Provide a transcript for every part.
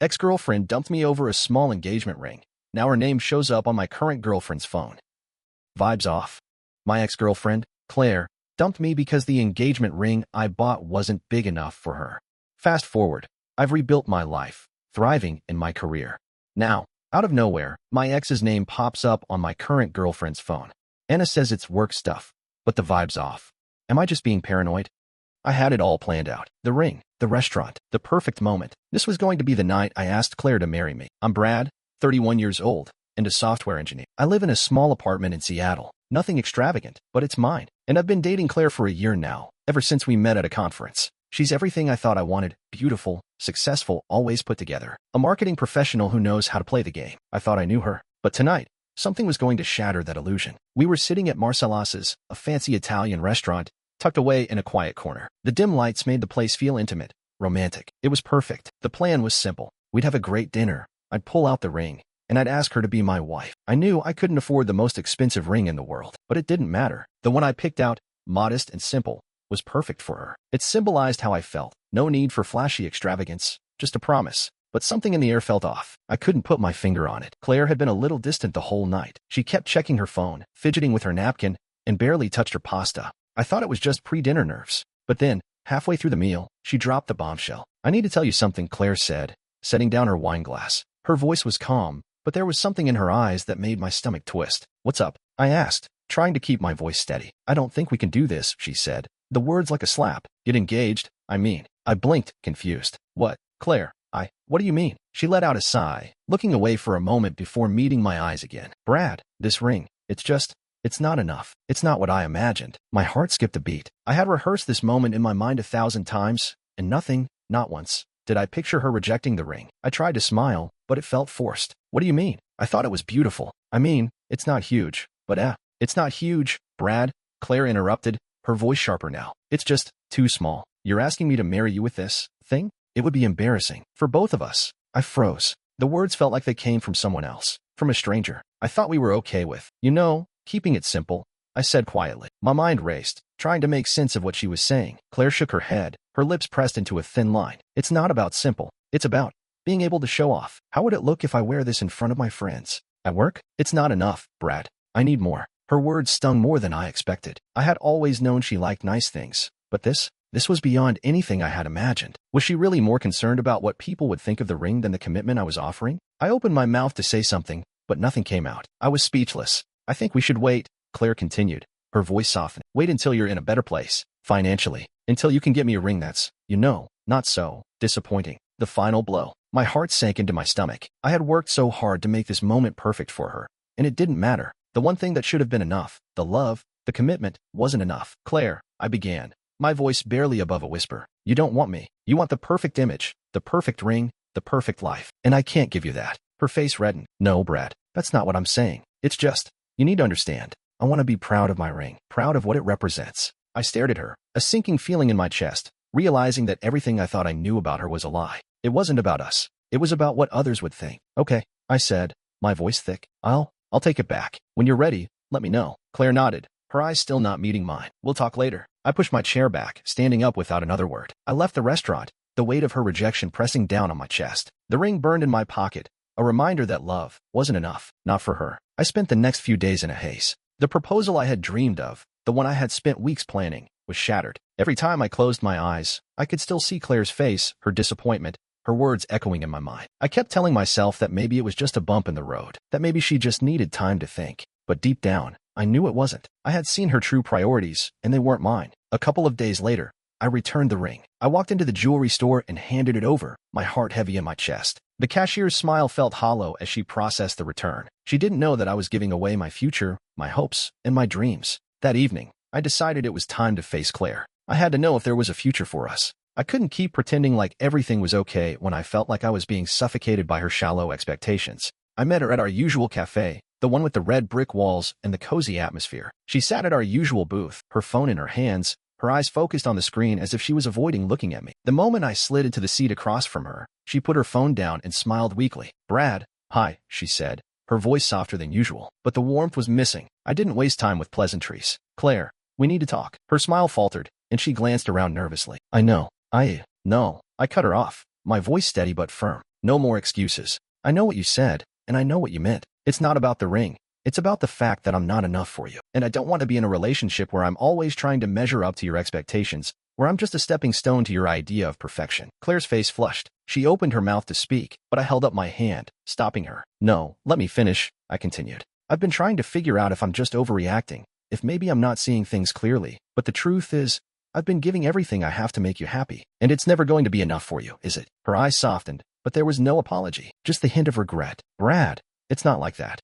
Ex-girlfriend dumped me over a small engagement ring. Now her name shows up on my current girlfriend's phone. Vibes off. My ex-girlfriend, Claire, dumped me because the engagement ring I bought wasn't big enough for her. Fast forward, I've rebuilt my life, thriving in my career. Now, out of nowhere, my ex's name pops up on my current girlfriend's phone. Anna says it's work stuff, but the vibe's off. Am I just being paranoid? I had it all planned out. The ring, the restaurant, the perfect moment. This was going to be the night I asked Claire to marry me. I'm Brad, 31 years old, and a software engineer. I live in a small apartment in Seattle. Nothing extravagant, but it's mine. And I've been dating Claire for a year now, ever since we met at a conference. She's everything I thought I wanted: beautiful, successful, always put together. A marketing professional who knows how to play the game. I thought I knew her. But tonight, something was going to shatter that illusion. We were sitting at Marcellas's, a fancy Italian restaurant, tucked away in a quiet corner. The dim lights made the place feel intimate, romantic. It was perfect. The plan was simple. We'd have a great dinner. I'd pull out the ring, and I'd ask her to be my wife. I knew I couldn't afford the most expensive ring in the world, but it didn't matter. The one I picked out, modest and simple, was perfect for her. It symbolized how I felt. No need for flashy extravagance, just a promise. But something in the air felt off. I couldn't put my finger on it. Claire had been a little distant the whole night. She kept checking her phone, fidgeting with her napkin, and barely touched her pasta. I thought it was just pre-dinner nerves. But then, halfway through the meal, she dropped the bombshell. "I need to tell you something," Claire said, setting down her wine glass. Her voice was calm, but there was something in her eyes that made my stomach twist. "What's up?" I asked, trying to keep my voice steady. "I don't think we can do this," she said, the words like a slap. "Get engaged, I mean." I blinked, confused. "What, Claire? What do you mean?" She let out a sigh, looking away for a moment before meeting my eyes again. "Brad, this ring, it's not enough. It's not what I imagined." My heart skipped a beat. I had rehearsed this moment in my mind 1,000 times, and not once, did I picture her rejecting the ring. I tried to smile, but it felt forced. "What do you mean?" "I thought it was beautiful. I mean, it's not huge, but it's not huge, Brad," Claire interrupted, her voice sharper now. "It's just too small. You're asking me to marry you with this thing? It would be embarrassing for both of us." I froze. The words felt like they came from someone else, from a stranger I thought we were okay with. Keeping it simple," I said quietly. My mind raced, trying to make sense of what she was saying. Claire shook her head, her lips pressed into a thin line. "It's not about simple. It's about being able to show off. How would it look if I wear this in front of my friends? At work? It's not enough, Brad. I need more." Her words stung more than I expected. I had always known she liked nice things, but this was beyond anything I had imagined. Was she really more concerned about what people would think of the ring than the commitment I was offering? I opened my mouth to say something, but nothing came out. I was speechless. "I think we should wait," Claire continued, her voice softening. "Wait until you're in a better place, financially. Until you can get me a ring that's, not so disappointing." The final blow. My heart sank into my stomach. I had worked so hard to make this moment perfect for her, and it didn't matter. The one thing that should have been enough, the love, the commitment, wasn't enough. "Claire," I began, my voice barely above a whisper. "You don't want me. You want the perfect image, the perfect ring, the perfect life. And I can't give you that." Her face reddened. "No, Brad, that's not what I'm saying. It's just, you need to understand. I want to be proud of my ring, proud of what it represents." I stared at her, a sinking feeling in my chest, realizing that everything I thought I knew about her was a lie. It wasn't about us. It was about what others would think. "Okay," I said, my voice thick. I'll take it back. When you're ready, let me know." Claire nodded, her eyes still not meeting mine. "We'll talk later." I pushed my chair back, standing up without another word. I left the restaurant, the weight of her rejection pressing down on my chest. The ring burned in my pocket, a reminder that love wasn't enough, not for her. I spent the next few days in a haze. The proposal I had dreamed of, the one I had spent weeks planning, was shattered. Every time I closed my eyes, I could still see Claire's face, her disappointment, her words echoing in my mind. I kept telling myself that maybe it was just a bump in the road, that maybe she just needed time to think. But deep down, I knew it wasn't. I had seen her true priorities, and they weren't mine. A couple of days later, I returned the ring. I walked into the jewelry store and handed it over, my heart heavy in my chest. The cashier's smile felt hollow as she processed the return. She didn't know that I was giving away my future, my hopes, and my dreams. That evening, I decided it was time to face Claire. I had to know if there was a future for us. I couldn't keep pretending like everything was okay when I felt like I was being suffocated by her shallow expectations. I met her at our usual cafe, the one with the red brick walls and the cozy atmosphere. She sat at our usual booth, her phone in her hands, her eyes focused on the screen as if she was avoiding looking at me. The moment I slid into the seat across from her, she put her phone down and smiled weakly. "Brad, hi," she said, her voice softer than usual. But the warmth was missing. I didn't waste time with pleasantries. "Claire, we need to talk." Her smile faltered, and she glanced around nervously. No. I cut her off, my voice steady but firm. No more excuses. I know what you said, and I know what you meant. It's not about the ring. It's about the fact that I'm not enough for you. And I don't want to be in a relationship where I'm always trying to measure up to your expectations, where I'm just a stepping stone to your idea of perfection. Claire's face flushed. She opened her mouth to speak, but I held up my hand, stopping her. No, let me finish, I continued. I've been trying to figure out if I'm just overreacting, if maybe I'm not seeing things clearly, but the truth is, I've been giving everything I have to make you happy, and it's never going to be enough for you, is it? Her eyes softened, but there was no apology, just the hint of regret. Brad, it's not like that.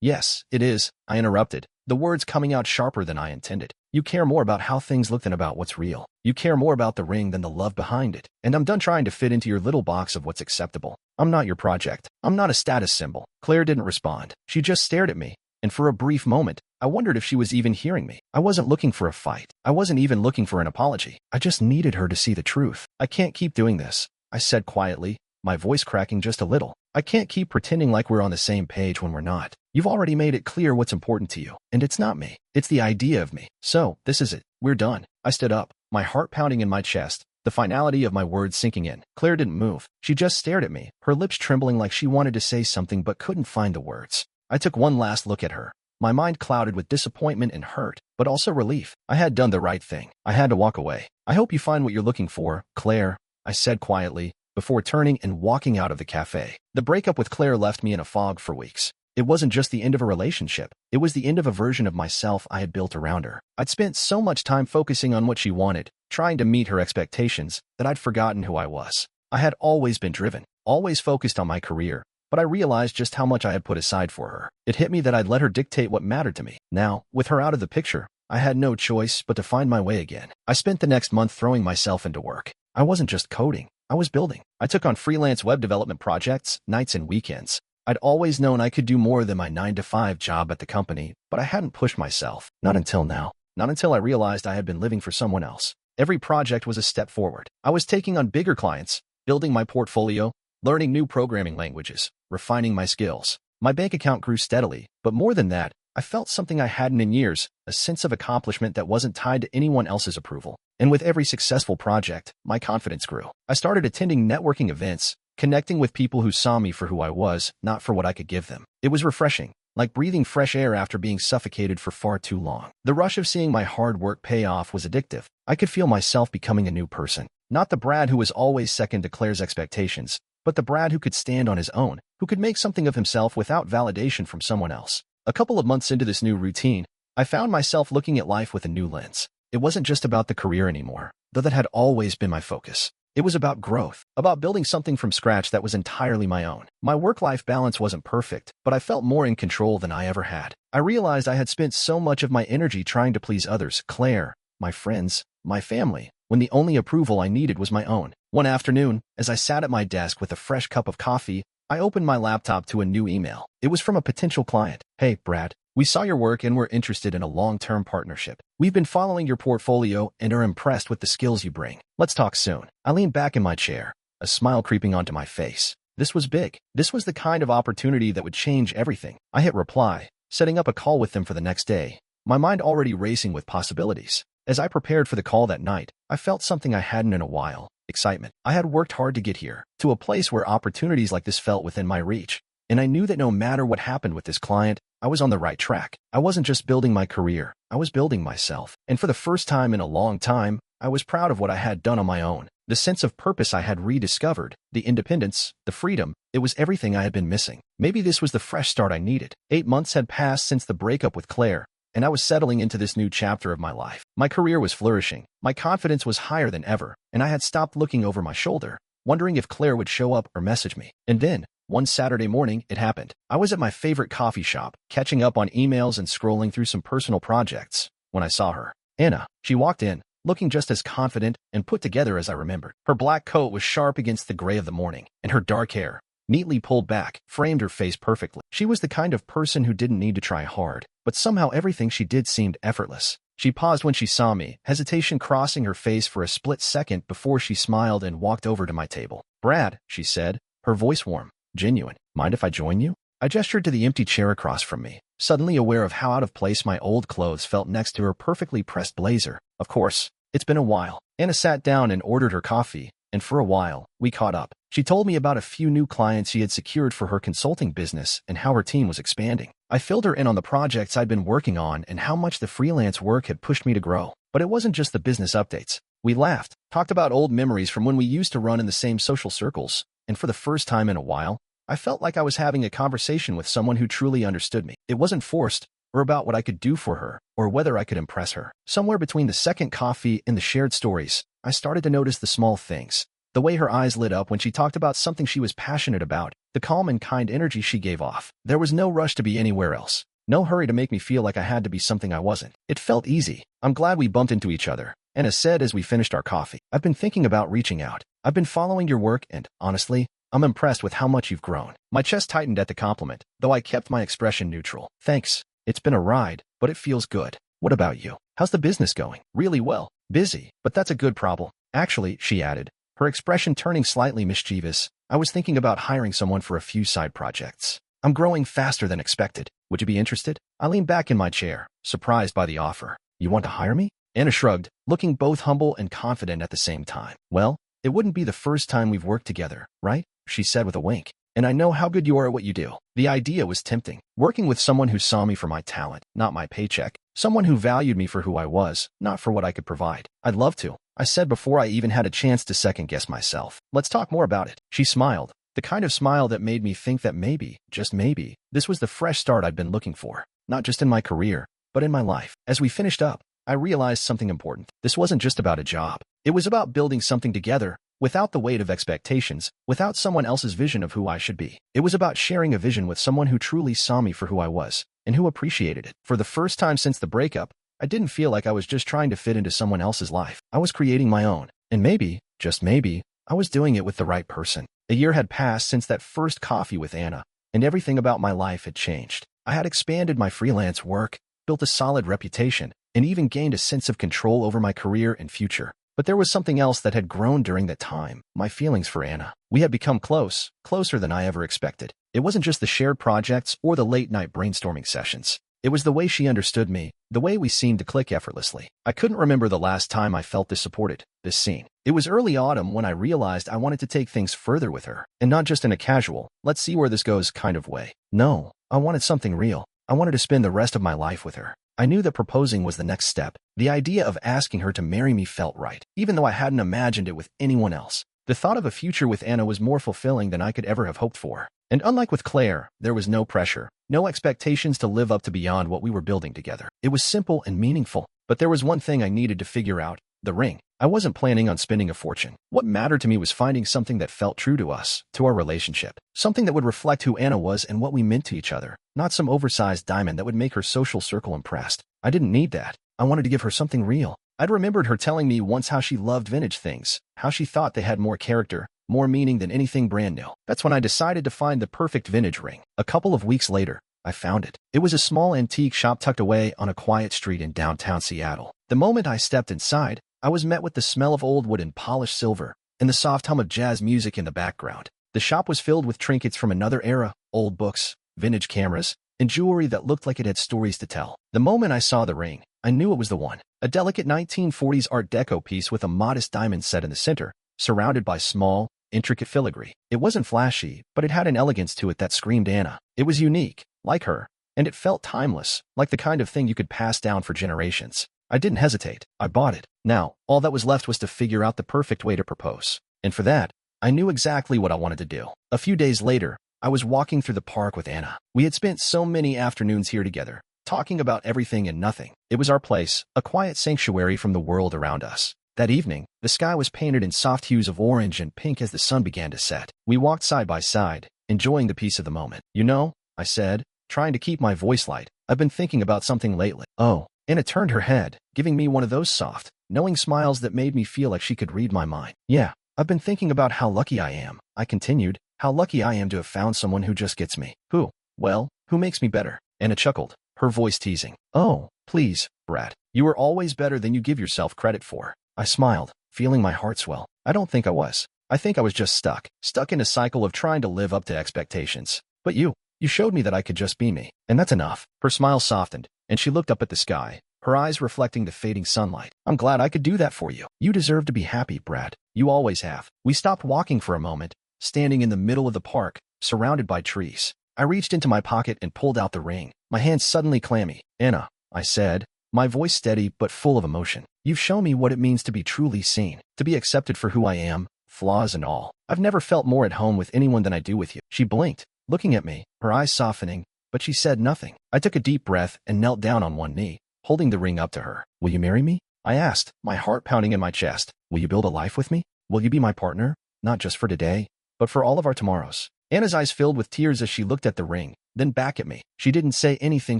Yes, it is, I interrupted, the words coming out sharper than I intended. You care more about how things look than about what's real. You care more about the ring than the love behind it. And I'm done trying to fit into your little box of what's acceptable. I'm not your project. I'm not a status symbol. Claire didn't respond. She just stared at me. And for a brief moment, I wondered if she was even hearing me. I wasn't looking for a fight. I wasn't even looking for an apology. I just needed her to see the truth. I can't keep doing this, I said quietly, my voice cracking just a little. I can't keep pretending like we're on the same page when we're not. You've already made it clear what's important to you, and it's not me. It's the idea of me. So, this is it. We're done. I stood up, my heart pounding in my chest, the finality of my words sinking in. Claire didn't move. She just stared at me, her lips trembling like she wanted to say something but couldn't find the words. I took one last look at her, my mind clouded with disappointment and hurt, but also relief. I had done the right thing. I had to walk away. I hope you find what you're looking for, Claire, I said quietly, before turning and walking out of the cafe. The breakup with Claire left me in a fog for weeks. It wasn't just the end of a relationship. It was the end of a version of myself I had built around her. I'd spent so much time focusing on what she wanted, trying to meet her expectations, that I'd forgotten who I was. I had always been driven, always focused on my career, but I realized just how much I had put aside for her. It hit me that I'd let her dictate what mattered to me. Now, with her out of the picture, I had no choice but to find my way again. I spent the next month throwing myself into work. I wasn't just coding. I was building. I took on freelance web development projects, nights and weekends. I'd always known I could do more than my 9-to-5 job at the company, but I hadn't pushed myself. Not until now. Not until I realized I had been living for someone else. Every project was a step forward. I was taking on bigger clients, building my portfolio, learning new programming languages, refining my skills. My bank account grew steadily, but more than that, I felt something I hadn't in years, a sense of accomplishment that wasn't tied to anyone else's approval. And with every successful project, my confidence grew. I started attending networking events, connecting with people who saw me for who I was, not for what I could give them. It was refreshing, like breathing fresh air after being suffocated for far too long. The rush of seeing my hard work pay off was addictive. I could feel myself becoming a new person. Not the Brad who was always second to Claire's expectations, but the Brad who could stand on his own, who could make something of himself without validation from someone else. A couple of months into this new routine, I found myself looking at life with a new lens. It wasn't just about the career anymore, though that had always been my focus. It was about growth, about building something from scratch that was entirely my own. My work-life balance wasn't perfect, but I felt more in control than I ever had. I realized I had spent so much of my energy trying to please others, Claire, my friends, my family, when the only approval I needed was my own. One afternoon, as I sat at my desk with a fresh cup of coffee, I opened my laptop to a new email. It was from a potential client. Hey, Brad. We saw your work and we're interested in a long-term partnership. We've been following your portfolio and are impressed with the skills you bring. Let's talk soon. I leaned back in my chair, a smile creeping onto my face. This was big. This was the kind of opportunity that would change everything. I hit reply, setting up a call with them for the next day, my mind already racing with possibilities. As I prepared for the call that night, I felt something I hadn't in a while. Excitement. I had worked hard to get here, to a place where opportunities like this felt within my reach. And I knew that no matter what happened with this client, I was on the right track. I wasn't just building my career, I was building myself. And for the first time in a long time, I was proud of what I had done on my own. The sense of purpose I had rediscovered, the independence, the freedom, it was everything I had been missing. Maybe this was the fresh start I needed. 8 months had passed since the breakup with Claire, and I was settling into this new chapter of my life. My career was flourishing, my confidence was higher than ever, and I had stopped looking over my shoulder, wondering if Claire would show up or message me. And then, one Saturday morning, it happened. I was at my favorite coffee shop, catching up on emails and scrolling through some personal projects, when I saw her. Anna. She walked in, looking just as confident and put together as I remembered. Her black coat was sharp against the gray of the morning, and her dark hair, neatly pulled back, framed her face perfectly. She was the kind of person who didn't need to try hard, but somehow everything she did seemed effortless. She paused when she saw me, hesitation crossing her face for a split second before she smiled and walked over to my table. Brad, she said, her voice warm. Genuine. Mind if I join you? I gestured to the empty chair across from me, suddenly aware of how out of place my old clothes felt next to her perfectly pressed blazer. Of course, it's been a while. Anna sat down and ordered her coffee, and for a while, we caught up. She told me about a few new clients she had secured for her consulting business and how her team was expanding. I filled her in on the projects I'd been working on and how much the freelance work had pushed me to grow. But it wasn't just the business updates. We laughed, talked about old memories from when we used to run in the same social circles, and for the first time in a while, I felt like I was having a conversation with someone who truly understood me. It wasn't forced, or about what I could do for her, or whether I could impress her. Somewhere between the second coffee and the shared stories, I started to notice the small things. The way her eyes lit up when she talked about something she was passionate about, the calm and kind energy she gave off. There was no rush to be anywhere else. No hurry to make me feel like I had to be something I wasn't. It felt easy. I'm glad we bumped into each other. Anna said as we finished our coffee. I've been thinking about reaching out. I've been following your work and, honestly, I'm impressed with how much you've grown. My chest tightened at the compliment, though I kept my expression neutral. Thanks. It's been a ride, but it feels good. What about you? How's the business going? Really well. Busy, but that's a good problem. Actually, she added, her expression turning slightly mischievous, I was thinking about hiring someone for a few side projects. I'm growing faster than expected. Would you be interested? I leaned back in my chair, surprised by the offer. You want to hire me? Anna shrugged, looking both humble and confident at the same time. Well, it wouldn't be the first time we've worked together, right? She said with a wink. And I know how good you are at what you do. The idea was tempting. Working with someone who saw me for my talent, not my paycheck. Someone who valued me for who I was, not for what I could provide. I'd love to, I said before I even had a chance to second-guess myself. Let's talk more about it. She smiled, the kind of smile that made me think that maybe, just maybe, this was the fresh start I'd been looking for. Not just in my career, but in my life. As we finished up, I realized something important. This wasn't just about a job. It was about building something together, without the weight of expectations, without someone else's vision of who I should be. It was about sharing a vision with someone who truly saw me for who I was, and who appreciated it. For the first time since the breakup, I didn't feel like I was just trying to fit into someone else's life. I was creating my own. And maybe, just maybe, I was doing it with the right person. A year had passed since that first coffee with Anna, and everything about my life had changed. I had expanded my freelance work, built a solid reputation, and even gained a sense of control over my career and future. But there was something else that had grown during that time, my feelings for Anna. We had become close, closer than I ever expected. It wasn't just the shared projects or the late-night brainstorming sessions. It was the way she understood me, the way we seemed to click effortlessly. I couldn't remember the last time I felt this supported, this seen. It was early autumn when I realized I wanted to take things further with her, and not just in a casual, let's see where this goes kind of way. No, I wanted something real. I wanted to spend the rest of my life with her. I knew that proposing was the next step. The idea of asking her to marry me felt right, even though I hadn't imagined it with anyone else. The thought of a future with Anna was more fulfilling than I could ever have hoped for. And unlike with Claire, there was no pressure, no expectations to live up to beyond what we were building together. It was simple and meaningful, but there was one thing I needed to figure out, the ring. I wasn't planning on spending a fortune. What mattered to me was finding something that felt true to us, to our relationship. Something that would reflect who Anna was and what we meant to each other, not some oversized diamond that would make her social circle impressed. I didn't need that. I wanted to give her something real. I'd remembered her telling me once how she loved vintage things, how she thought they had more character, more meaning than anything brand new. That's when I decided to find the perfect vintage ring. A couple of weeks later, I found it. It was a small antique shop tucked away on a quiet street in downtown Seattle. The moment I stepped inside, I was met with the smell of old wood and polished silver, and the soft hum of jazz music in the background. The shop was filled with trinkets from another era, old books, vintage cameras, and jewelry that looked like it had stories to tell. The moment I saw the ring, I knew it was the one. A delicate 1940s Art Deco piece with a modest diamond set in the center, surrounded by small, intricate filigree. It wasn't flashy, but it had an elegance to it that screamed Anna. It was unique, like her, and it felt timeless, like the kind of thing you could pass down for generations. I didn't hesitate. I bought it. Now, all that was left was to figure out the perfect way to propose. And for that, I knew exactly what I wanted to do. A few days later, I was walking through the park with Anna. We had spent so many afternoons here together, talking about everything and nothing. It was our place, a quiet sanctuary from the world around us. That evening, the sky was painted in soft hues of orange and pink as the sun began to set. We walked side by side, enjoying the peace of the moment. You know, I said, trying to keep my voice light, I've been thinking about something lately. Oh, Anna turned her head, giving me one of those soft, knowing smiles that made me feel like she could read my mind. Yeah, I've been thinking about how lucky I am, I continued, how lucky I am to have found someone who just gets me. Who? Well, who makes me better? Anna chuckled, her voice teasing. Oh, please, Brad. You are always better than you give yourself credit for. I smiled, feeling my heart swell. I don't think I was. I think I was just stuck in a cycle of trying to live up to expectations. But you showed me that I could just be me. And that's enough. Her smile softened, and she looked up at the sky, her eyes reflecting the fading sunlight. I'm glad I could do that for you. You deserve to be happy, Brad. You always have. We stopped walking for a moment, standing in the middle of the park, surrounded by trees. I reached into my pocket and pulled out the ring, my hands suddenly clammy. "Anna," I said, my voice steady but full of emotion. "You've shown me what it means to be truly seen, to be accepted for who I am, flaws and all. I've never felt more at home with anyone than I do with you." She blinked, looking at me, her eyes softening, but she said nothing. I took a deep breath and knelt down on one knee, holding the ring up to her. "Will you marry me?" I asked, my heart pounding in my chest. "Will you build a life with me? Will you be my partner? Not just for today, but for all of our tomorrows." Anna's eyes filled with tears as she looked at the ring, then back at me. She didn't say anything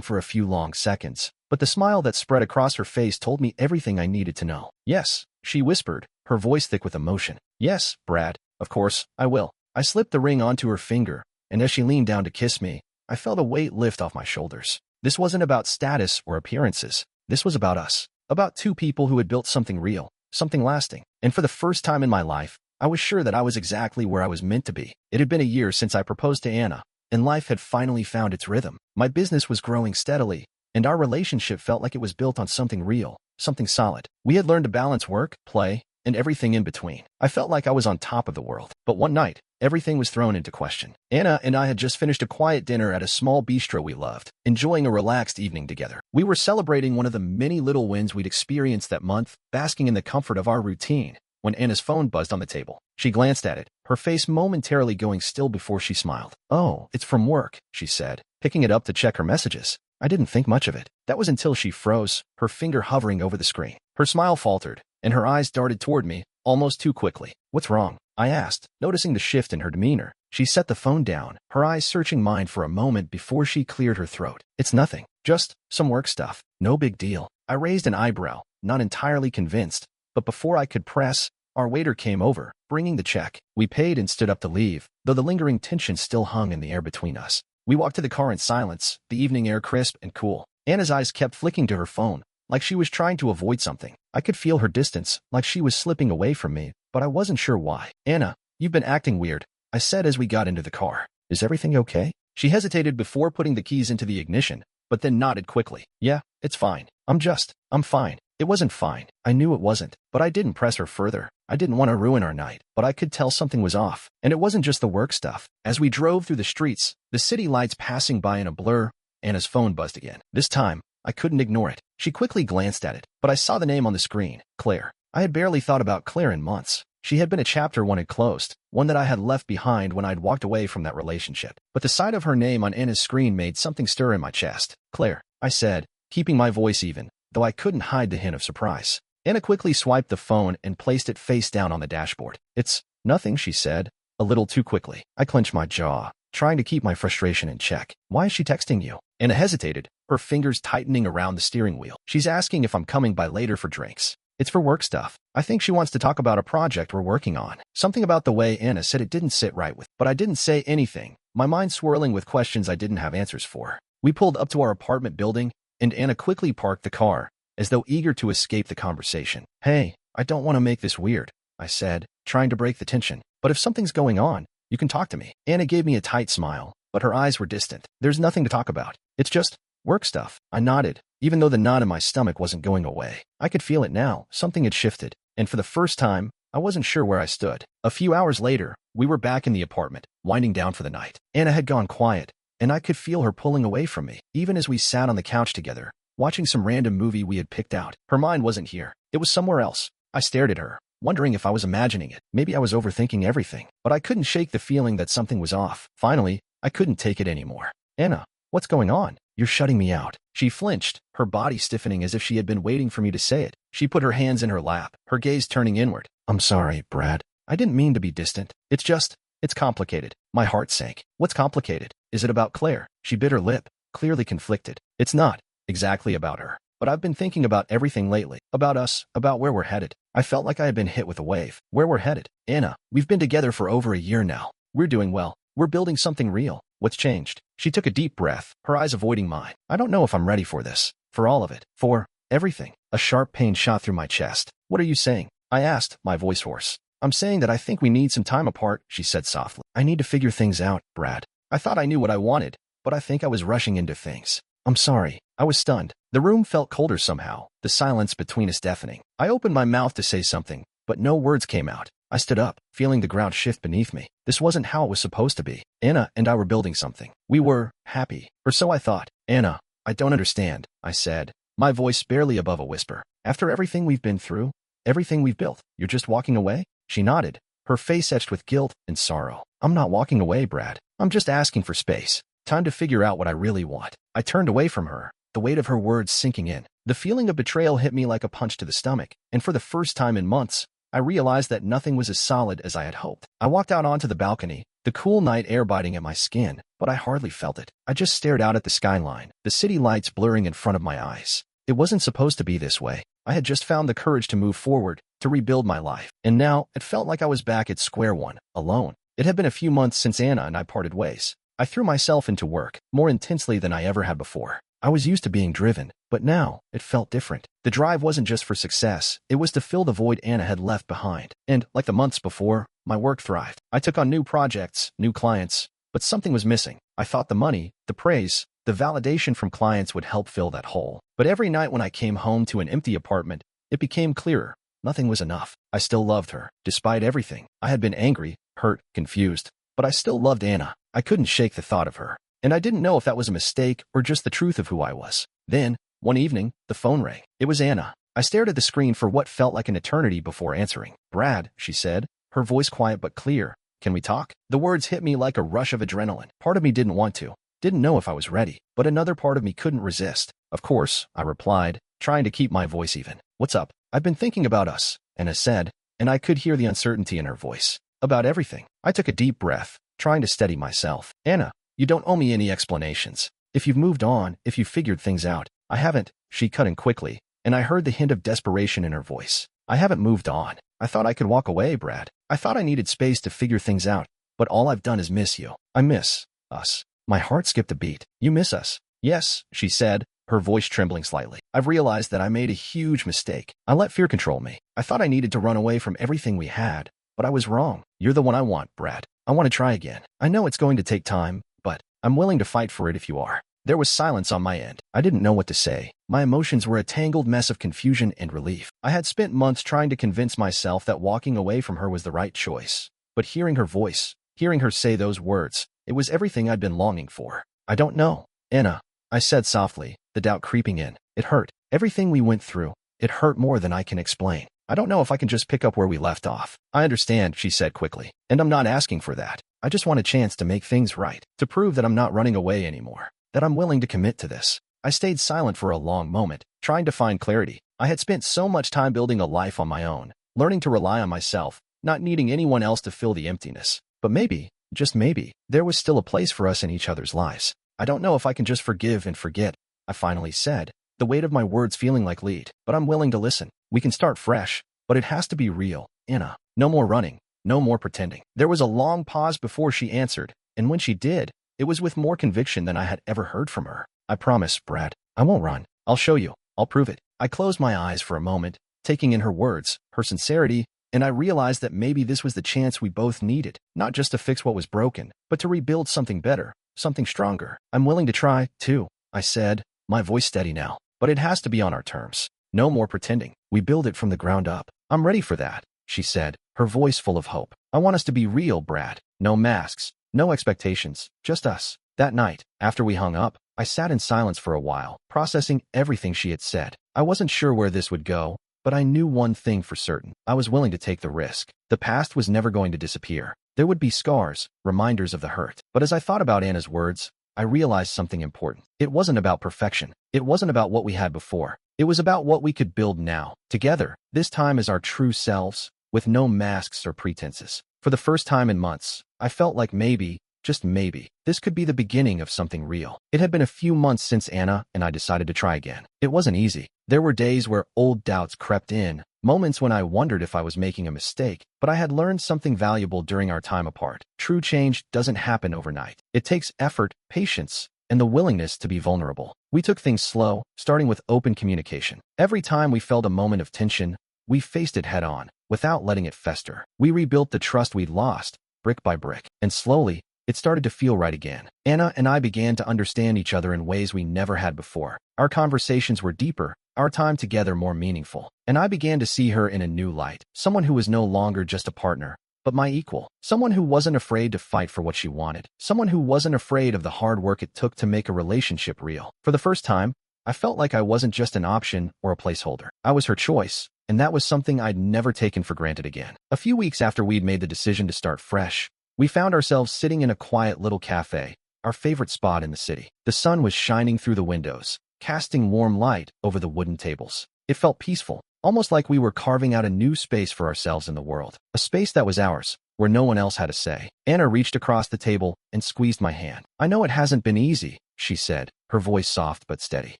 for a few long seconds, but the smile that spread across her face told me everything I needed to know. "Yes," she whispered, her voice thick with emotion. "Yes, Brad, of course, I will." I slipped the ring onto her finger, and as she leaned down to kiss me, I felt a weight lift off my shoulders. This wasn't about status or appearances. This was about us. About two people who had built something real, something lasting. And for the first time in my life, I was sure that I was exactly where I was meant to be. It had been a year since I proposed to Anna, and life had finally found its rhythm. My business was growing steadily, and our relationship felt like it was built on something real, something solid. We had learned to balance work, play, and everything in between. I felt like I was on top of the world. But one night, everything was thrown into question. Anna and I had just finished a quiet dinner at a small bistro we loved, enjoying a relaxed evening together. We were celebrating one of the many little wins we'd experienced that month, basking in the comfort of our routine, when Anna's phone buzzed on the table. She glanced at it, her face momentarily going still before she smiled. "Oh, it's from work," she said, picking it up to check her messages. I didn't think much of it. That was until she froze, her finger hovering over the screen. Her smile faltered, and her eyes darted toward me, almost too quickly. "What's wrong?" I asked, noticing the shift in her demeanor. She set the phone down, her eyes searching mine for a moment before she cleared her throat. "It's nothing. Just some work stuff. No big deal." I raised an eyebrow, not entirely convinced, but before I could press, our waiter came over, bringing the check. We paid and stood up to leave, though the lingering tension still hung in the air between us. We walked to the car in silence, the evening air crisp and cool. Anna's eyes kept flicking to her phone, like she was trying to avoid something. I could feel her distance, like she was slipping away from me, but I wasn't sure why. "Anna, you've been acting weird," I said as we got into the car. "Is everything okay?" She hesitated before putting the keys into the ignition, but then nodded quickly. "Yeah, it's fine. I'm fine." It wasn't fine. I knew it wasn't, but I didn't press her further. I didn't want to ruin our night, but I could tell something was off. And it wasn't just the work stuff. As we drove through the streets, the city lights passing by in a blur, Anna's phone buzzed again. This time, I couldn't ignore it. She quickly glanced at it, but I saw the name on the screen, Clare. I had barely thought about Clare in months. She had been a chapter one had closed, one that I had left behind when I'd walked away from that relationship. But the sight of her name on Anna's screen made something stir in my chest. "Clare," I said, keeping my voice even, though I couldn't hide the hint of surprise. Anna quickly swiped the phone and placed it face down on the dashboard. "It's nothing," she said, a little too quickly. I clenched my jaw, trying to keep my frustration in check. "Why is she texting you?" Anna hesitated, her fingers tightening around the steering wheel. "She's asking if I'm coming by later for drinks. It's for work stuff. I think she wants to talk about a project we're working on." Something about the way Anna said it didn't sit right with, but I didn't say anything, my mind swirling with questions I didn't have answers for. We pulled up to our apartment building, and Anna quickly parked the car, as though eager to escape the conversation. "Hey, I don't want to make this weird," I said, trying to break the tension. "But if something's going on, you can talk to me." Anna gave me a tight smile, but her eyes were distant. "There's nothing to talk about. It's just work stuff." I nodded, even though the knot in my stomach wasn't going away. I could feel it now. Something had shifted, and for the first time, I wasn't sure where I stood. A few hours later, we were back in the apartment, winding down for the night. Anna had gone quiet, and I could feel her pulling away from me, even as we sat on the couch together, watching some random movie we had picked out. Her mind wasn't here. It was somewhere else. I stared at her, wondering if I was imagining it. Maybe I was overthinking everything, but I couldn't shake the feeling that something was off. Finally, I couldn't take it anymore. "Anna, what's going on? You're shutting me out." She flinched, her body stiffening as if she had been waiting for me to say it. She put her hands in her lap, her gaze turning inward. "I'm sorry, Brad. I didn't mean to be distant. It's complicated." My heart sank. "What's complicated? Is it about Clare?" She bit her lip, clearly conflicted. "It's not exactly about her, but I've been thinking about everything lately. About us, about where we're headed." I felt like I had been hit with a wave. "Where we're headed?" "Anna, we've been together for over a year now. We're doing well. We're building something real. What's changed?" She took a deep breath, her eyes avoiding mine. "I don't know if I'm ready for this. For all of it. For everything." A sharp pain shot through my chest. "What are you saying?" I asked, my voice hoarse. "I'm saying that I think we need some time apart," she said softly. "I need to figure things out, Brad. I thought I knew what I wanted, but I think I was rushing into things." "I'm sorry." I was stunned. The room felt colder somehow, the silence between us deafening. I opened my mouth to say something, but no words came out. I stood up, feeling the ground shift beneath me. This wasn't how it was supposed to be. Anna and I were building something. We were happy. Or so I thought. Anna, I don't understand, I said, my voice barely above a whisper. After everything we've been through, everything we've built, you're just walking away? She nodded, her face etched with guilt and sorrow. I'm not walking away, Brad. I'm just asking for space. Time to figure out what I really want. I turned away from her, the weight of her words sinking in. The feeling of betrayal hit me like a punch to the stomach, and for the first time in months, I realized that nothing was as solid as I had hoped. I walked out onto the balcony, the cool night air biting at my skin, but I hardly felt it. I just stared out at the skyline, the city lights blurring in front of my eyes. It wasn't supposed to be this way. I had just found the courage to move forward, to rebuild my life. And now, it felt like I was back at square one, alone. It had been a few months since Anna and I parted ways. I threw myself into work, more intensely than I ever had before. I was used to being driven, but now, it felt different. The drive wasn't just for success, it was to fill the void Anna had left behind. And, like the months before, my work thrived. I took on new projects, new clients, but something was missing. I thought the money, the praise, the validation from clients would help fill that hole. But every night when I came home to an empty apartment, it became clearer. Nothing was enough. I still loved her, despite everything. I had been angry, hurt, confused, but I still loved Anna. I couldn't shake the thought of her. And I didn't know if that was a mistake or just the truth of who I was. Then, one evening, the phone rang. It was Anna. I stared at the screen for what felt like an eternity before answering. Brad, she said, her voice quiet but clear. Can we talk? The words hit me like a rush of adrenaline. Part of me didn't want to, didn't know if I was ready, but another part of me couldn't resist. Of course, I replied, trying to keep my voice even. What's up? I've been thinking about us, Anna said, and I could hear the uncertainty in her voice. About everything. I took a deep breath, trying to steady myself. Anna, you don't owe me any explanations. If you've moved on, if you've figured things out. I haven't, she cut in quickly, and I heard the hint of desperation in her voice. I haven't moved on. I thought I could walk away, Brad. I thought I needed space to figure things out, but all I've done is miss you. I miss us. My heart skipped a beat. You miss us? Yes, she said, her voice trembling slightly. I've realized that I made a huge mistake. I let fear control me. I thought I needed to run away from everything we had, but I was wrong. You're the one I want, Brad. I want to try again. I know it's going to take time, but I'm willing to fight for it if you are. There was silence on my end. I didn't know what to say. My emotions were a tangled mess of confusion and relief. I had spent months trying to convince myself that walking away from her was the right choice. But hearing her voice, hearing her say those words, it was everything I'd been longing for. I don't know, Anna, I said softly, the doubt creeping in. It hurt. Everything we went through, it hurt more than I can explain. I don't know if I can just pick up where we left off. I understand, she said quickly, and I'm not asking for that. I just want a chance to make things right, to prove that I'm not running away anymore, that I'm willing to commit to this. I stayed silent for a long moment, trying to find clarity. I had spent so much time building a life on my own, learning to rely on myself, not needing anyone else to fill the emptiness. But maybe, just maybe, there was still a place for us in each other's lives. I don't know if I can just forgive and forget, I finally said, the weight of my words feeling like lead, but I'm willing to listen. We can start fresh, but it has to be real, Anna. No more running, no more pretending. There was a long pause before she answered, and when she did, it was with more conviction than I had ever heard from her. I promise, Brad, I won't run. I'll show you. I'll prove it. I closed my eyes for a moment, taking in her words, her sincerity, and I realized that maybe this was the chance we both needed, not just to fix what was broken, but to rebuild something better, something stronger. I'm willing to try, too, I said, my voice steady now, but it has to be on our terms. No more pretending. We build it from the ground up. I'm ready for that, she said, her voice full of hope. I want us to be real, Brad. No masks, no expectations, just us. That night, after we hung up, I sat in silence for a while, processing everything she had said. I wasn't sure where this would go, but I knew one thing for certain. I was willing to take the risk. The past was never going to disappear. There would be scars, reminders of the hurt. But as I thought about Anna's words, I realized something important. It wasn't about perfection. It wasn't about what we had before. It was about what we could build now, together, this time as our true selves, with no masks or pretenses. For the first time in months, I felt like maybe, just maybe, this could be the beginning of something real. It had been a few months since Anna and I decided to try again. It wasn't easy. There were days where old doubts crept in, moments when I wondered if I was making a mistake, but I had learned something valuable during our time apart. True change doesn't happen overnight. It takes effort, patience, and the willingness to be vulnerable. We took things slow, starting with open communication. Every time we felt a moment of tension, we faced it head on, without letting it fester. We rebuilt the trust we'd lost, brick by brick, and slowly, it started to feel right again. Anna and I began to understand each other in ways we never had before. Our conversations were deeper, our time together more meaningful. And I began to see her in a new light, someone who was no longer just a partner, but my equal, someone who wasn't afraid to fight for what she wanted, someone who wasn't afraid of the hard work it took to make a relationship real. For the first time, I felt like I wasn't just an option or a placeholder. I was her choice, and that was something I'd never taken for granted again. A few weeks after we'd made the decision to start fresh, we found ourselves sitting in a quiet little cafe, our favorite spot in the city. The sun was shining through the windows, casting warm light over the wooden tables. It felt peaceful, almost like we were carving out a new space for ourselves in the world, a space that was ours, where no one else had a say. Anna reached across the table and squeezed my hand. "I know it hasn't been easy," she said, her voice soft but steady,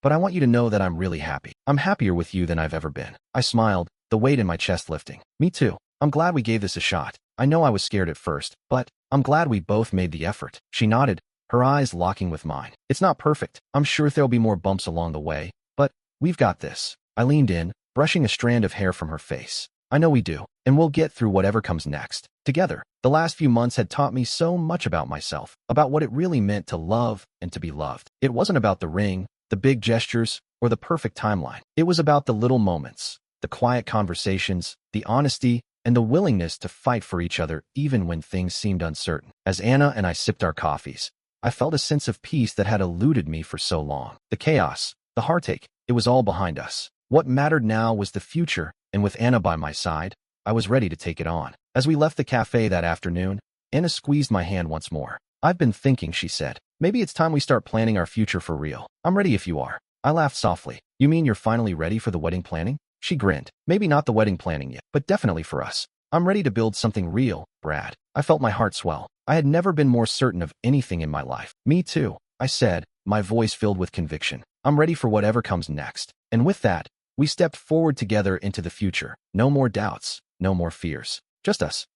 "but I want you to know that I'm really happy. I'm happier with you than I've ever been." I smiled, the weight in my chest lifting. "Me too. I'm glad we gave this a shot. I know I was scared at first, but I'm glad we both made the effort." She nodded, her eyes locking with mine. "It's not perfect. I'm sure there'll be more bumps along the way, but we've got this." I leaned in, brushing a strand of hair from her face. "I know we do, and we'll get through whatever comes next. Together." The last few months had taught me so much about myself, about what it really meant to love and to be loved. It wasn't about the ring, the big gestures, or the perfect timeline. It was about the little moments, the quiet conversations, the honesty, and the willingness to fight for each other even when things seemed uncertain. As Anna and I sipped our coffees, I felt a sense of peace that had eluded me for so long. The chaos, the heartache, it was all behind us. What mattered now was the future, and with Anna by my side, I was ready to take it on. As we left the cafe that afternoon, Anna squeezed my hand once more. "I've been thinking," she said. "Maybe it's time we start planning our future for real." "I'm ready if you are." I laughed softly. "You mean you're finally ready for the wedding planning?" She grinned. "Maybe not the wedding planning yet, but definitely for us. I'm ready to build something real, Brad." I felt my heart swell. I had never been more certain of anything in my life. "Me too," I said, my voice filled with conviction. "I'm ready for whatever comes next." And with that, we stepped forward together into the future. No more doubts, no more fears. Just us.